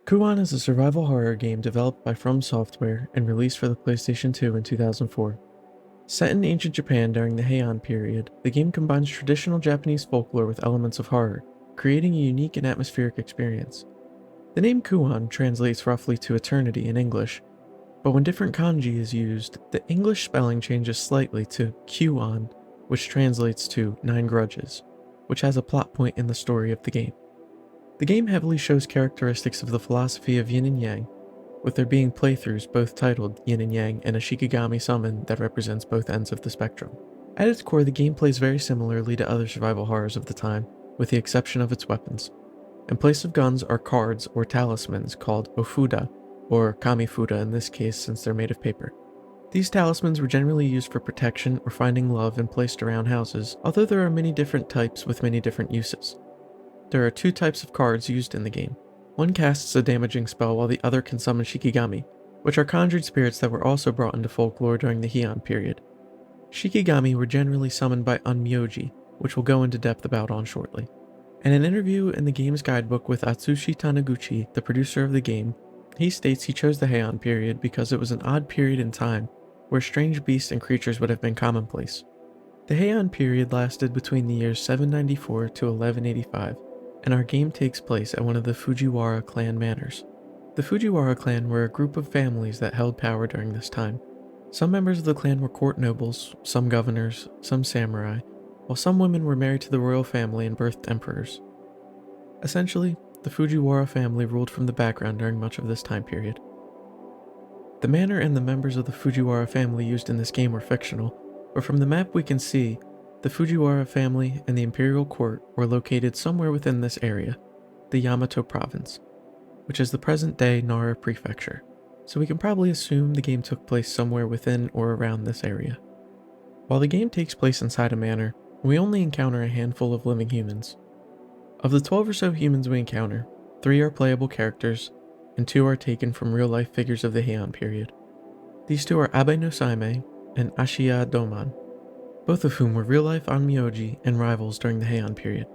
Kuon is a survival horror game developed by FromSoftware and released for the PlayStation 2 in 2004. Set in ancient Japan during the Heian period, the game combines traditional Japanese folklore with elements of horror, creating a unique and atmospheric experience. The name Kuon translates roughly to eternity in English, but when different kanji is used, the English spelling changes slightly to Kuon, which translates to Nine Grudges, which has a plot point in the story of the game. The game heavily shows characteristics of the philosophy of yin and yang, with there being playthroughs both titled Yin and Yang and a Shikigami summon that represents both ends of the spectrum. At its core, the game plays very similarly to other survival horrors of the time, with the exception of its weapons. In place of guns are cards or talismans called ofuda, or kamifuda in this case since they're made of paper. These talismans were generally used for protection or finding love and placed around houses, although there are many different types with many different uses. There are two types of cards used in the game. One casts a damaging spell while the other can summon Shikigami, which are conjured spirits that were also brought into folklore during the Heian period. Shikigami were generally summoned by unmyoji, which we'll go into depth about on shortly. In an interview in the game's guidebook with Atsushi Taniguchi, the producer of the game, he states he chose the Heian period because it was an odd period in time where strange beasts and creatures would have been commonplace. The Heian period lasted between the years 794 to 1185, and our game takes place at one of the Fujiwara clan manors. The Fujiwara clan were a group of families that held power during this time. Some members of the clan were court nobles, some governors, some samurai, while some women were married to the royal family and birthed emperors. Essentially, the Fujiwara family ruled from the background during much of this time period. The manor and the members of the Fujiwara family used in this game were fictional, but from the map we can see the Fujiwara family and the imperial court were located somewhere within this area, the Yamato province, which is the present-day Nara prefecture, so we can probably assume the game took place somewhere within or around this area. While the game takes place inside a manor, we only encounter a handful of living humans. Of the 12 or so humans we encounter, 3 are playable characters, and 2 are taken from real-life figures of the Heian period. These 2 are Abe no Saime and Ashiya Doman, both of whom were real-life onmyoji and rivals during the Heian period.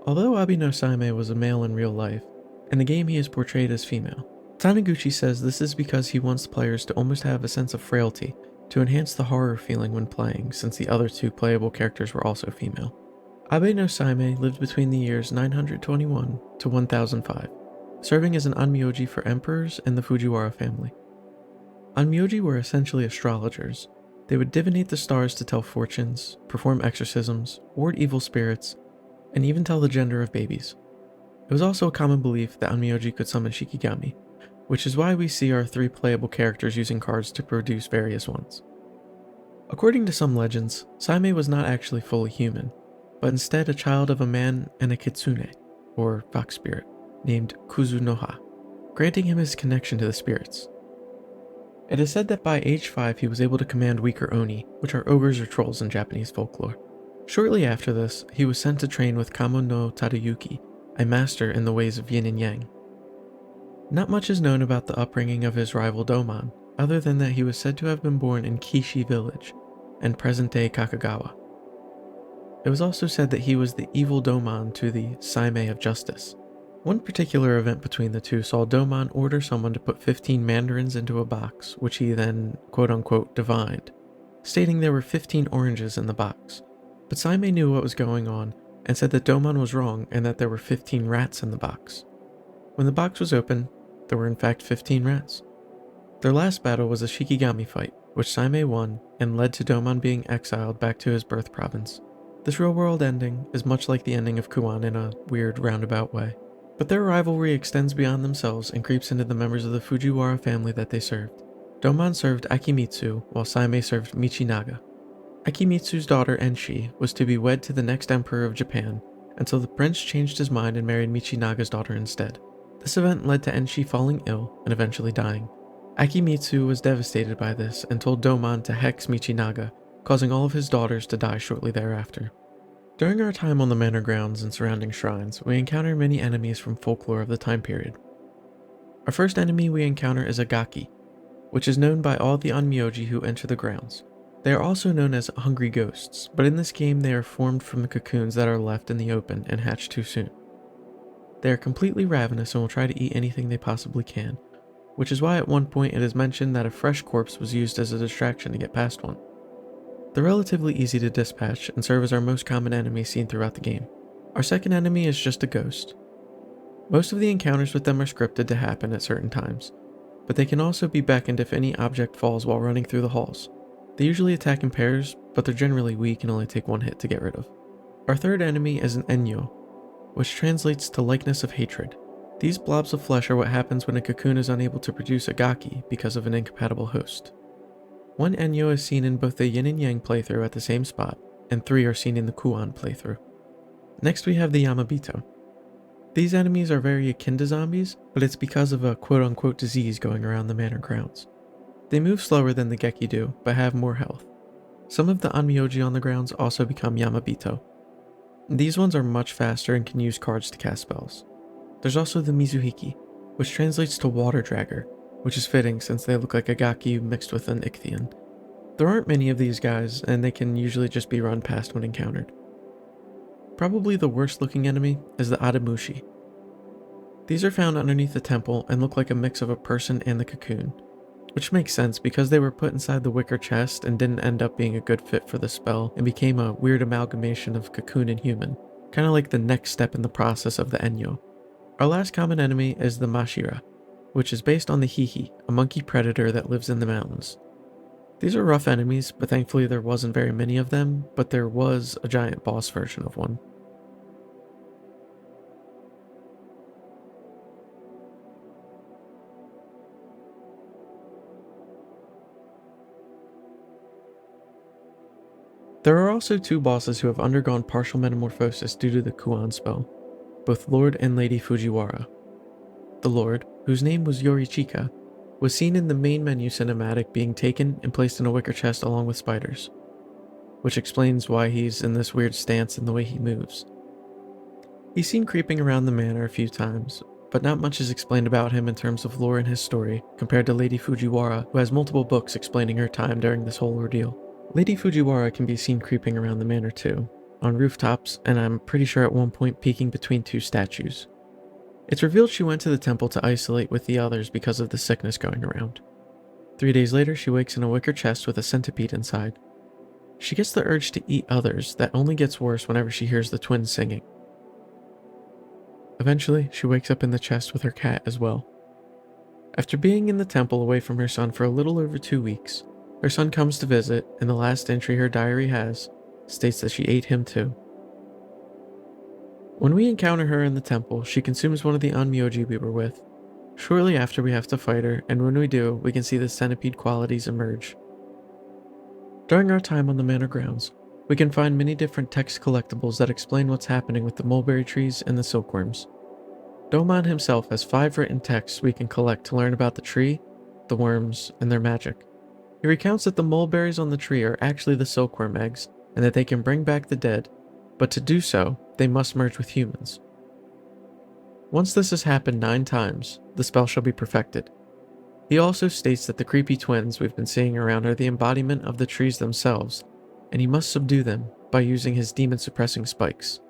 Although Abe no Saime was a male in real life, in the game he is portrayed as female. Taniguchi says this is because he wants players to almost have a sense of frailty to enhance the horror feeling when playing, since the other 2 playable characters were also female. Abe no Saime lived between the years 921 to 1005, serving as an onmyoji for emperors and the Fujiwara family. Onmyoji were essentially astrologers. They would divinate the stars to tell fortunes, perform exorcisms, ward evil spirits, and even tell the gender of babies. It was also a common belief that onmyoji could summon Shikigami, which is why we see our 3 playable characters using cards to produce various ones. According to some legends, Saime was not actually fully human, but instead a child of a man and a kitsune, or fox spirit, named Kuzunoha, granting him his connection to the spirits. It is said that by age 5 he was able to command weaker oni, which are ogres or trolls in Japanese folklore. Shortly after this, he was sent to train with Kamo no Tadayuki, a master in the ways of yin and yang. Not much is known about the upbringing of his rival Doman, other than that he was said to have been born in Kishi village, and present-day Kakagawa. It was also said that he was the evil Doman to the Saime of Justice. One particular event between the 2 saw Doman order someone to put 15 mandarins into a box, which he then quote-unquote divined, stating there were 15 oranges in the box. But Saime knew what was going on and said that Doman was wrong and that there were 15 rats in the box. When the box was open, there were in fact 15 rats. Their last battle was a Shikigami fight, which Saime won and led to Doman being exiled back to his birth province. This real-world ending is much like the ending of Kuan in a weird roundabout way. But their rivalry extends beyond themselves and creeps into the members of the Fujiwara family that they served. Doman served Akimitsu, while Saime served Michinaga. Akimitsu's daughter Enshi was to be wed to the next emperor of Japan, until the prince changed his mind and married Michinaga's daughter instead. This event led to Enshi falling ill and eventually dying. Akimitsu was devastated by this and told Doman to hex Michinaga, causing all of his daughters to die shortly thereafter. During our time on the manor grounds and surrounding shrines, we encounter many enemies from folklore of the time period. Our first enemy we encounter is a gaki, which is known by all the onmyoji who enter the grounds. They are also known as hungry ghosts, but in this game they are formed from the cocoons that are left in the open and hatch too soon. They are completely ravenous and will try to eat anything they possibly can, which is why at one point it is mentioned that a fresh corpse was used as a distraction to get past one. They're relatively easy to dispatch and serve as our most common enemy seen throughout the game. Our second enemy is just a ghost. Most of the encounters with them are scripted to happen at certain times, but they can also be beckoned if any object falls while running through the halls. They usually attack in pairs, but they're generally weak and only take one hit to get rid of. Our third enemy is an enyo, which translates to likeness of hatred. These blobs of flesh are what happens when a cocoon is unable to produce a gaki because of an incompatible host. One enyo is seen in both the yin and yang playthrough at the same spot, and 3 are seen in the Kuon playthrough. Next we have the Yamabito. These enemies are very akin to zombies, but it's because of a quote-unquote disease going around the manor grounds. They move slower than the Geki do, but have more health. Some of the Onmyoji on the grounds also become Yamabito. These ones are much faster and can use cards to cast spells. There's also the Mizuhiki, which translates to water dragger, which is fitting since they look like a Gaki mixed with an Ichthian. There aren't many of these guys, and they can usually just be run past when encountered. Probably the worst looking enemy is the Adamushi. These are found underneath the temple and look like a mix of a person and the cocoon, which makes sense because they were put inside the wicker chest and didn't end up being a good fit for the spell and became a weird amalgamation of cocoon and human, kinda like the next step in the process of the Enyo. Our last common enemy is the Mashira, which is based on the Hihi, a monkey predator that lives in the mountains. These are rough enemies, but thankfully there wasn't very many of them, but there was a giant boss version of one. There are also 2 bosses who have undergone partial metamorphosis due to the Kuan spell, both Lord and Lady Fujiwara. The Lord, whose name was Yorichika, was seen in the main menu cinematic being taken and placed in a wicker chest along with spiders, which explains why he's in this weird stance and the way he moves. He's seen creeping around the manor a few times, but not much is explained about him in terms of lore and his story compared to Lady Fujiwara, who has multiple books explaining her time during this whole ordeal. Lady Fujiwara can be seen creeping around the manor too, on rooftops, and I'm pretty sure at one point peeking between 2 statues. It's revealed she went to the temple to isolate with the others because of the sickness going around. 3 days later, she wakes in a wicker chest with a centipede inside. She gets the urge to eat others that only gets worse whenever she hears the twins singing. Eventually, she wakes up in the chest with her cat as well. After being in the temple away from her son for a little over 2 weeks, her son comes to visit, and the last entry her diary has states that she ate him too. When we encounter her in the temple, she consumes one of the Onmyoji we were with. Shortly after, we have to fight her, and when we do, we can see the centipede qualities emerge. During our time on the manor grounds, we can find many different text collectibles that explain what's happening with the mulberry trees and the silkworms. Domon himself has 5 written texts we can collect to learn about the tree, the worms, and their magic. He recounts that the mulberries on the tree are actually the silkworm eggs, and that they can bring back the dead, but to do so, they must merge with humans. Once this has happened 9 times, the spell shall be perfected. He also states that the creepy twins we've been seeing around are the embodiment of the trees themselves, and he must subdue them by using his demon-suppressing spikes.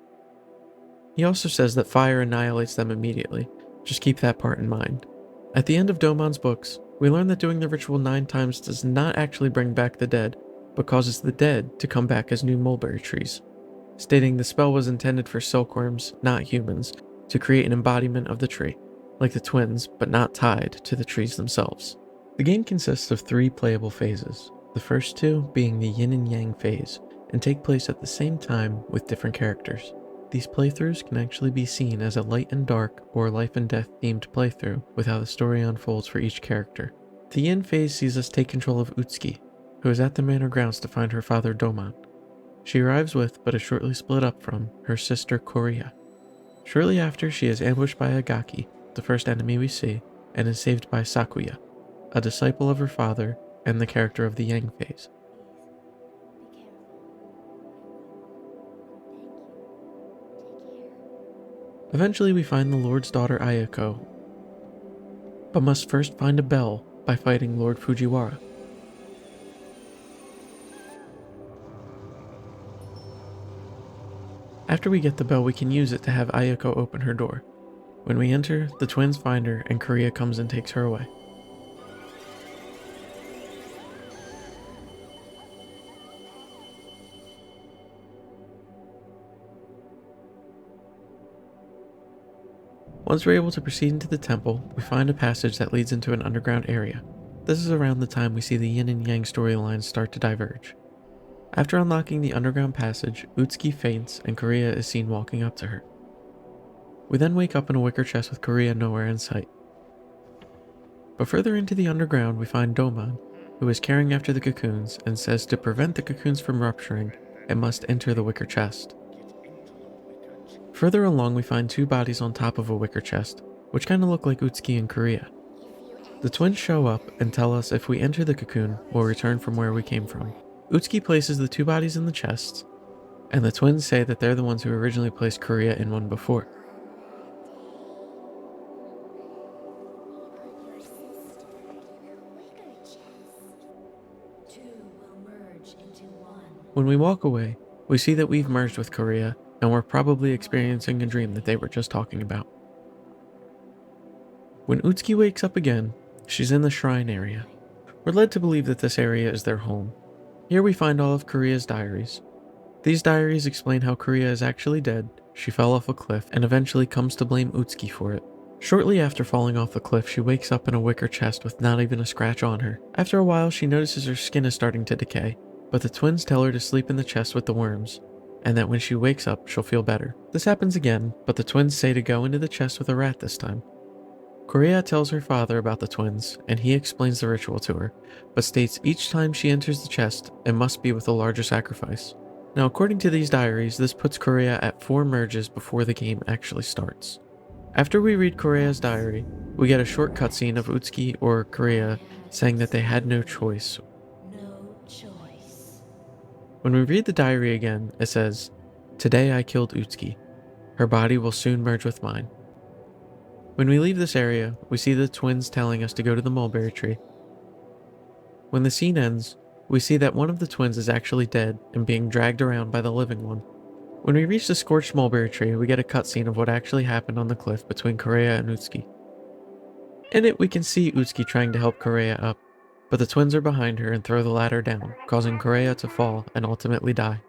He also says that fire annihilates them immediately, just keep that part in mind. At the end of Domon's books, we learn that doing the ritual 9 times does not actually bring back the dead, but causes the dead to come back as new mulberry trees, stating the spell was intended for silkworms, not humans, to create an embodiment of the tree, like the twins, but not tied to the trees themselves. The game consists of 3 playable phases, the first 2 being the yin and yang phase, and take place at the same time with different characters. These playthroughs can actually be seen as a light and dark or life and death themed playthrough with how the story unfolds for each character. The yin phase sees us take control of Utsuki, who is at the manor grounds to find her father Domon. She arrives with, but is shortly split up from, her sister Korea. Shortly after, she is ambushed by Agaki, the first enemy we see, and is saved by Sakuya, a disciple of her father and the character of the yang phase. Eventually we find the Lord's daughter Ayako, but must first find a bell by fighting Lord Fujiwara. After we get the bell, we can use it to have Ayako open her door. When we enter, the twins find her and Korea comes and takes her away. Once we're able to proceed into the temple, we find a passage that leads into an underground area. This is around the time we see the yin and yang storylines start to diverge. After unlocking the underground passage, Utsuki faints and Korea is seen walking up to her. We then wake up in a wicker chest with Korea nowhere in sight. But further into the underground we find Doman, who is carrying after the cocoons and says to prevent the cocoons from rupturing, it must enter the wicker chest. Further along we find two bodies on top of a wicker chest, which kinda look like Utsuki and Korea. The twins show up and tell us if we enter the cocoon, we'll return from where we came from. Utsuki places the two bodies in the chests, and the twins say that they're the ones who originally placed Korea in one before. When we walk away, we see that we've merged with Korea, and we're probably experiencing a dream that they were just talking about. When Utsuki wakes up again, she's in the shrine area. We're led to believe that this area is their home. Here we find all of Korea's diaries. These diaries explain how Korea is actually dead, she fell off a cliff, and eventually comes to blame Utsuki for it. Shortly after falling off the cliff, she wakes up in a wicker chest with not even a scratch on her. After a while, she notices her skin is starting to decay, but the twins tell her to sleep in the chest with the worms, and that when she wakes up, she'll feel better. This happens again, but the twins say to go into the chest with a rat this time. Korea tells her father about the twins, and he explains the ritual to her, but states each time she enters the chest, it must be with a larger sacrifice. Now, according to these diaries, this puts Korea at 4 merges before the game actually starts. After we read Korea's diary, we get a short cutscene of Utsuki or Korea saying that they had no choice. When we read the diary again, it says, "Today I killed Utsuki. Her body will soon merge with mine." When we leave this area, we see the twins telling us to go to the mulberry tree. When the scene ends, we see that one of the twins is actually dead and being dragged around by the living one. When we reach the scorched mulberry tree, we get a cutscene of what actually happened on the cliff between Korea and Utsuki. In it, we can see Utsuki trying to help Korea up, but the twins are behind her and throw the ladder down, causing Korea to fall and ultimately die.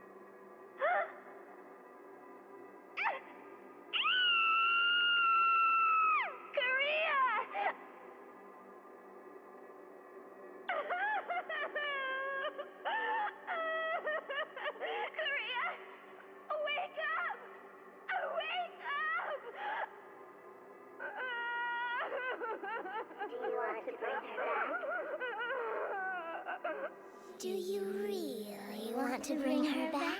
Do you really want to bring her back?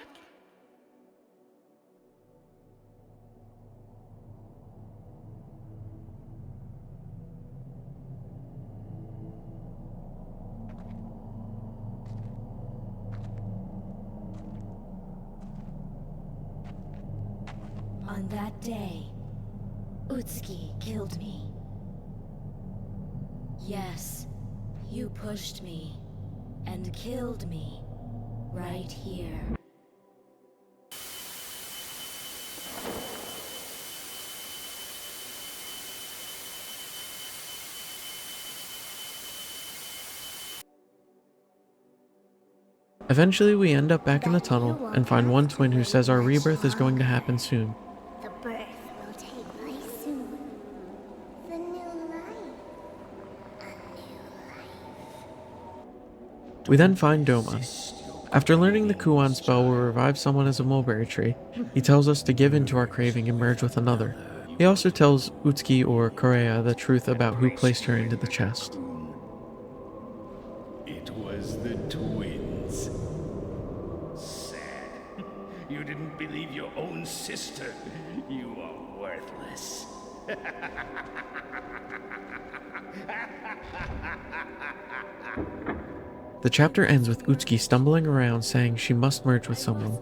On that day, Utsuki killed me. Yes, you pushed me and killed me right here. Eventually, we end up back in the tunnel and find one twin who says our rebirth is going to happen soon. The birth will take place soon. The new life. A new life. We then find Doman. After learning the Kuon spell will revive someone as a mulberry tree, he tells us to give in to our craving and merge with another. He also tells Utsuki or Korea the truth about who placed her into the chest. It was the twins. Sad. You didn't believe your own sister. You are worthless. The chapter ends with Utsuki stumbling around saying she must merge with someone.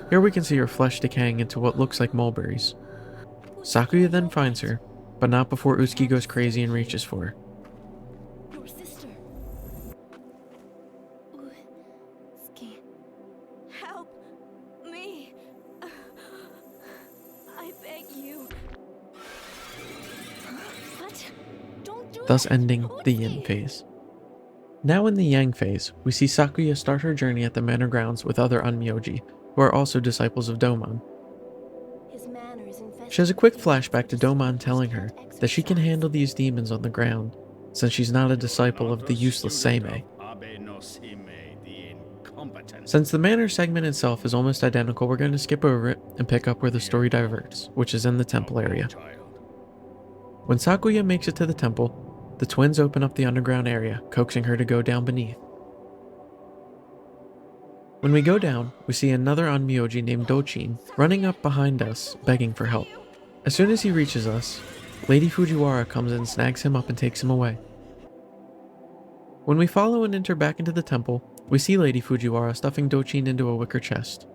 Here we can see her flesh decaying into what looks like mulberries. Sakuya then finds her, but not before Utsuki goes crazy and reaches for her. Your sister. Utsuki. Help me. I beg you. thus ending the yin phase. Now in the yang phase, we see Sakuya start her journey at the manor grounds with other Onmyoji, who are also disciples of Domon. She has a quick flashback to Domon telling her that she can handle these demons on the ground, since she's not a disciple of the useless Seimei. Since the manor segment itself is almost identical, we're going to skip over it and pick up where the story diverts, which is in the temple area. When Sakuya makes it to the temple, the twins open up the underground area, coaxing her to go down beneath. When we go down, we see another Onmyoji named Dochin running up behind us, begging for help. As soon as he reaches us, Lady Fujiwara comes in, snags him up, and takes him away. When we follow and enter back into the temple, we see Lady Fujiwara stuffing Dochin into a wicker chest.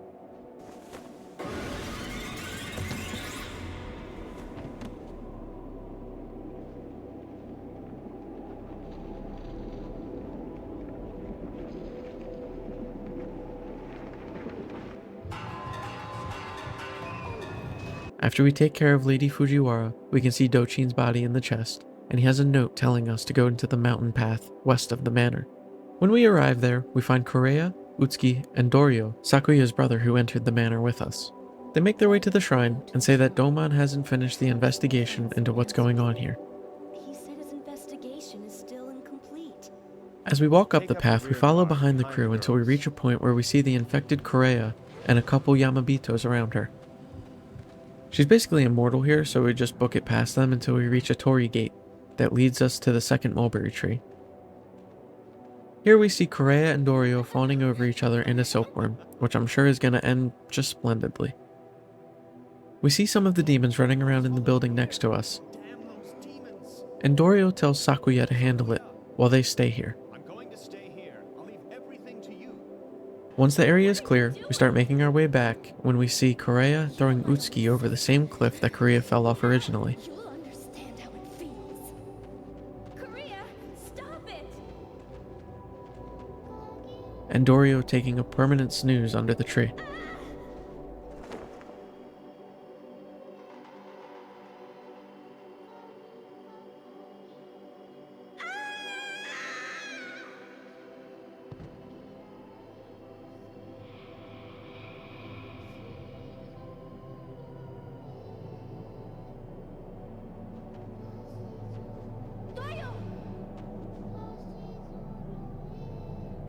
After we take care of Lady Fujiwara, we can see Dochin's body in the chest, and he has a note telling us to go into the mountain path west of the manor. When we arrive there, we find Koreya, Utsuki, and Doryo, Sakuya's brother who entered the manor with us. They make their way to the shrine and say that Domon hasn't finished the investigation into what's going on here. He said his investigation is still incomplete. As we walk up the path, we follow behind the crew until we reach a point where we see the infected Koreya and a couple Yamabitos around her. She's basically immortal here, so we just book it past them until we reach a torii gate that leads us to the second mulberry tree. Here we see Koreya and Doryo fawning over each other in a silkworm, which I'm sure is going to end just splendidly. We see some of the demons running around in the building next to us, and Doryo tells Sakuya to handle it while they stay here. Once the area is clear, we start making our way back when we see Koreya throwing Utsuki over the same cliff that Korea fell off originally. You'll understand how it feels. Korea, stop it! And Doryo taking a permanent snooze under the tree.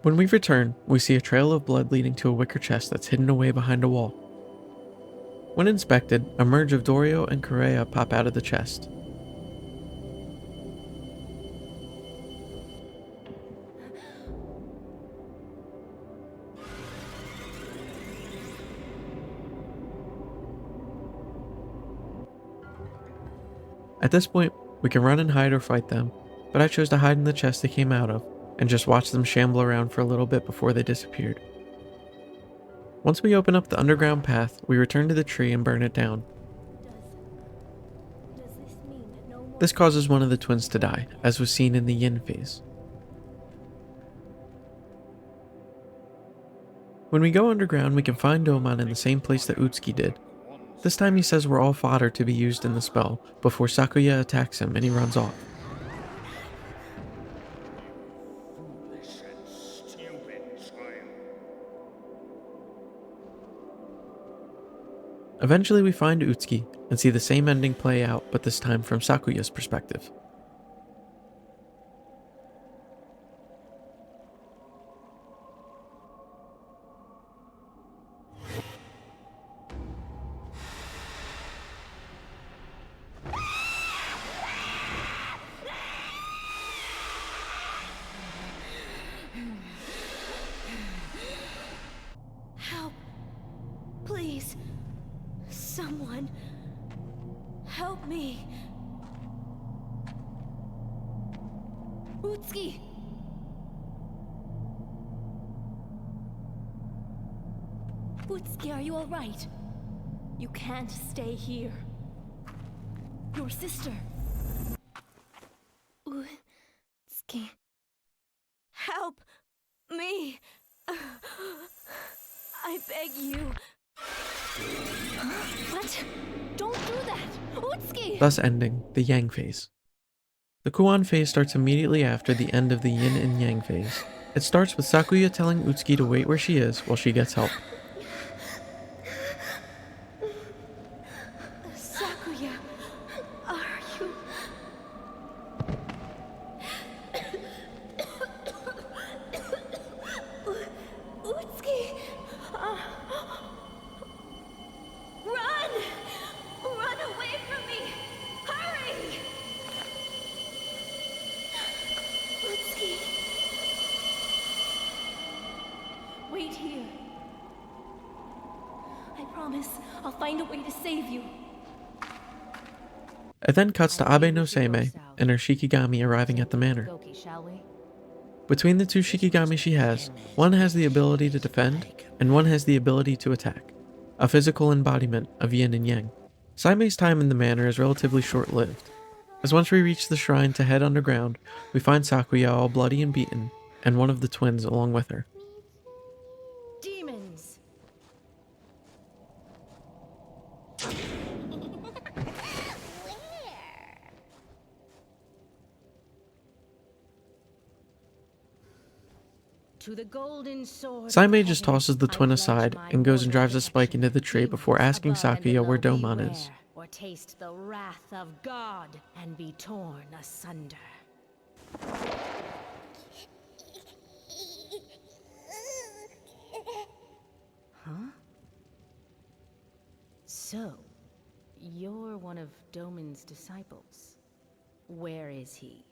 When we return, we see a trail of blood leading to a wicker chest that's hidden away behind a wall. When inspected, a merge of Doryo and Koreya pop out of the chest. At this point, we can run and hide or fight them, but I chose to hide in the chest they came out of, and just watch them shamble around for a little bit before they disappeared. Once we open up the underground path, we return to the tree and burn it down. Does this mean that no more... This causes one of the twins to die, as was seen in the yin phase. When we go underground, we can find Domon in the same place that Utsuki did. This time he says we're all fodder to be used in the spell, before Sakuya attacks him and he runs off. Eventually we find Utsuki and see the same ending play out, but this time from Sakuya's perspective. Help! Please! Someone! Help me! Utsuki! Utsuki, are you alright? You can't stay here. Your sister! Utsuki... Help me! I beg you. What? Don't do that! Utsuki! Thus ending the yang phase. The Kuon phase starts immediately after the end of the yin and yang phase. It starts with Sakuya telling Utsuki to wait where she is while she gets help. Sakuya, are you... Utsuki! Run! Run away from me! Hurry! Utsuki! Wait here. I promise I'll find a way to save you. It then cuts to Abe no Seimei and her Shikigami arriving at the manor. Goki, shall we? Between the two Shikigami she has, one has the ability to defend, and one has the ability to attack, a physical embodiment of yin and yang. Saimei's time in the manor is relatively short-lived, as once we reach the shrine to head underground, we find Sakuya all bloody and beaten, and one of the twins along with her. Demons! To the golden sword. Saimei just tosses the twin aside and goes and drives a spike into the tree before asking Sakuya where Domon is. Or taste the wrath of God and be torn asunder. Huh? So, you're one of Domon's disciples. Where is he?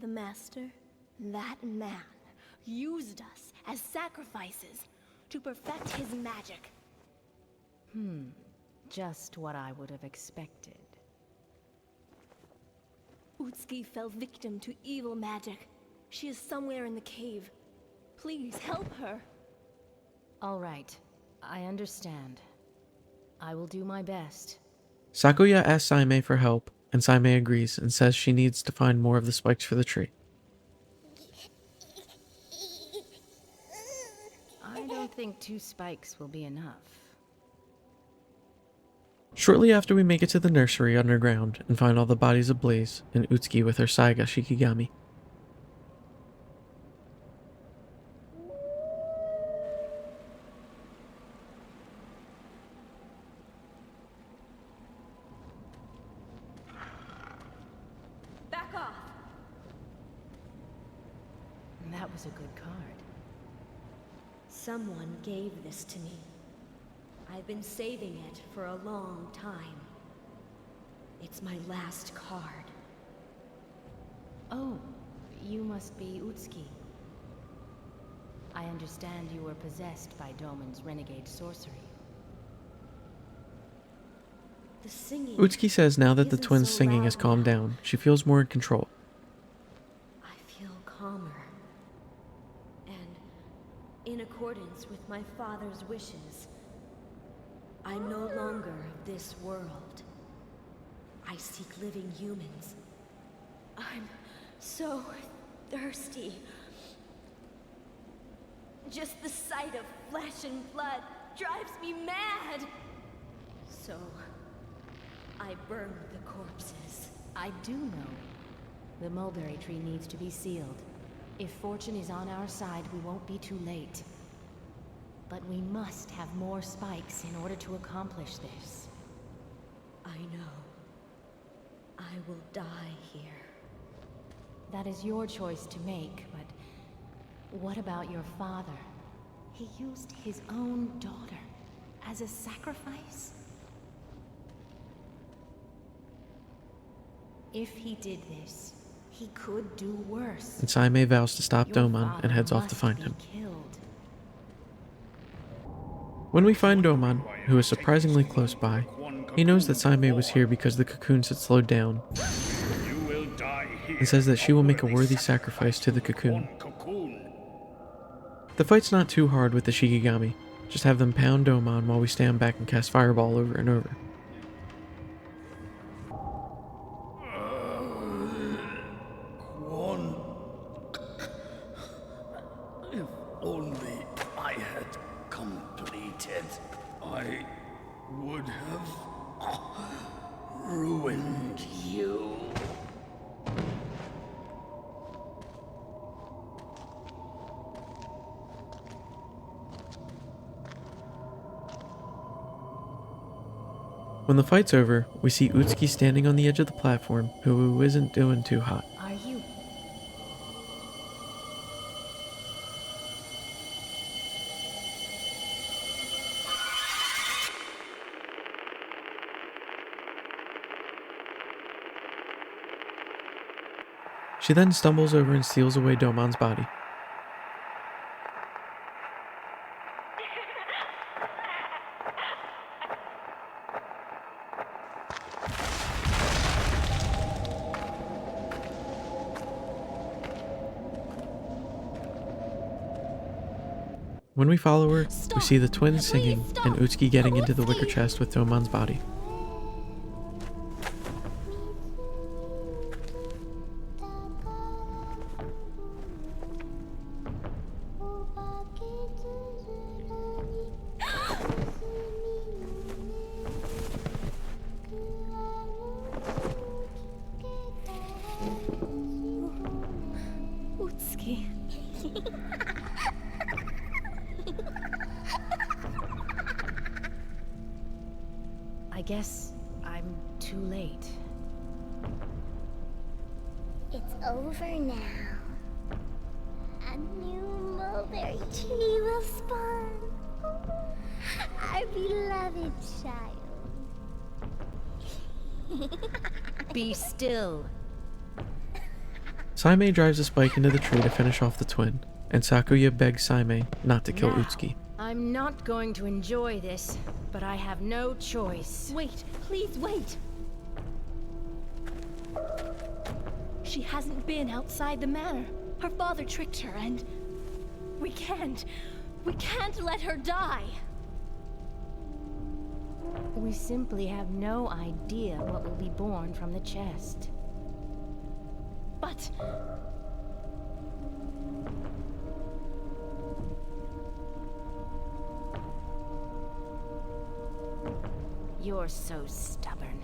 The master, that man, used us as sacrifices to perfect his magic. Just what I would have expected. Utsuki fell victim to evil magic. She is somewhere in the cave. Please help her. All right, I understand. I will do my best. Sakuya asks Saimei for help, and Saimei agrees and says she needs to find more of the spikes for the tree. I don't think 2 spikes will be enough. Shortly after we make it to the nursery underground and find all the bodies ablaze and Utsuki with her Saiga Shikigami. Back off! That was a good card. Someone gave this to me. I've been saving it for a long time. It's my last card. Oh, you must be Utsuki. I understand you were possessed by Domon's renegade sorcery. The singing... Utsuki says now that the isn't twins' so singing loud has calmed now. down, she feels more in control. I feel calmer. And in accordance with my father's wishes, I'm no longer of this world. I seek living humans. I'm so thirsty. Just the sight of flesh and blood drives me mad. So, I burn the corpses. I do know. The mulberry tree needs to be sealed. If fortune is on our side, we won't be too late. But we must have more spikes in order to accomplish this. I know. I will die here. That is your choice to make, but what about your father? He used his own daughter as a sacrifice? If he did this, he could do worse. And Saimei vows to stop Your Domon father and heads off to must find be him. killed. When we find Domon, who is surprisingly close by, he knows that Saimei was here because the cocoons had slowed down, You will die here. and says that she will make a worthy sacrifice to the cocoon. The fight's not too hard with the Shikigami, just have them pound Domon while we stand back and cast Fireball over and over. Kuon. If only I had completed, I would have ruined you. When the fight's over, we see Utsuki standing on the edge of the platform, who isn't doing too hot. Are you? She then stumbles over and steals away Domon's body. When we follow her, we see the twins singing and Utsuki getting into the wicker chest with Domon's body. Utsuki. I guess I'm too late. It's over now. A new mulberry tree will spawn. Our beloved child. Be still. Saime drives a spike into the tree to finish off the twin, and Sakuya begs Saime not to kill Now, Utsuki. I'm not going to enjoy this, but I have no choice. Wait, please wait. She hasn't been outside the manor. Her father tricked her and... We can't let her die. We simply have no idea what will be born from the chest. But... You're so stubborn.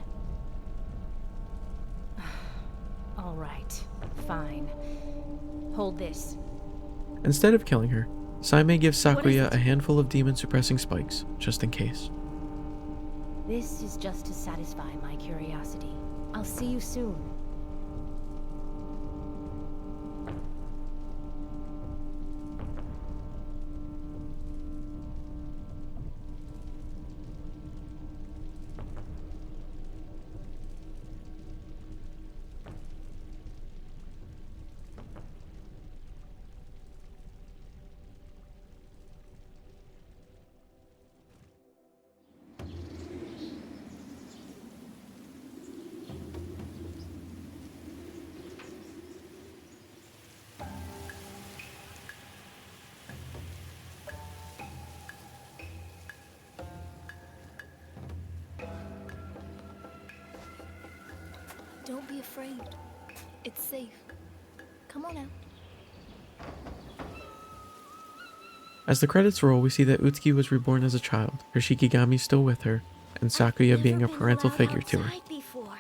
All right, fine. Hold this. Instead of killing her, Saime gives What is Sakuya it? a handful of demon-suppressing spikes, just in case. This is just to satisfy my curiosity. I'll see you soon. Don't be afraid. It's safe. Come on out. As the credits roll, we see that Utsuki was reborn as a child, her Shikigami still with her, and Sakuya being a parental figure to her. Before.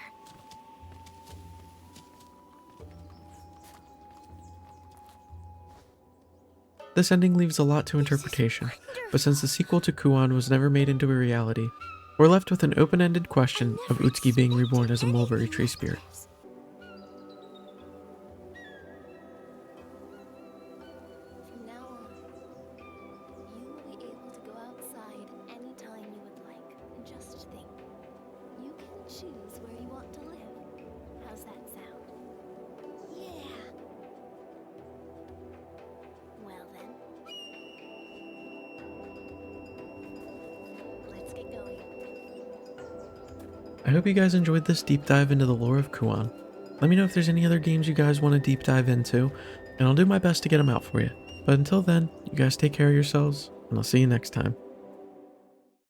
This ending leaves a lot to interpretation, but since the sequel to Kuon was never made into a reality, we're left with an open-ended question of Utsuki being reborn as a mulberry tree spirit. From now on, you will be able to go outside anytime you would like. And just think, you can choose where you want to live. How's that sound? Yeah. Well then. Let's get going. I hope you guys enjoyed this deep dive into the lore of Kuon. Let me know if there's any other games you guys want to deep dive into, and I'll do my best to get them out for you. But until then, you guys take care of yourselves, and I'll see you next time.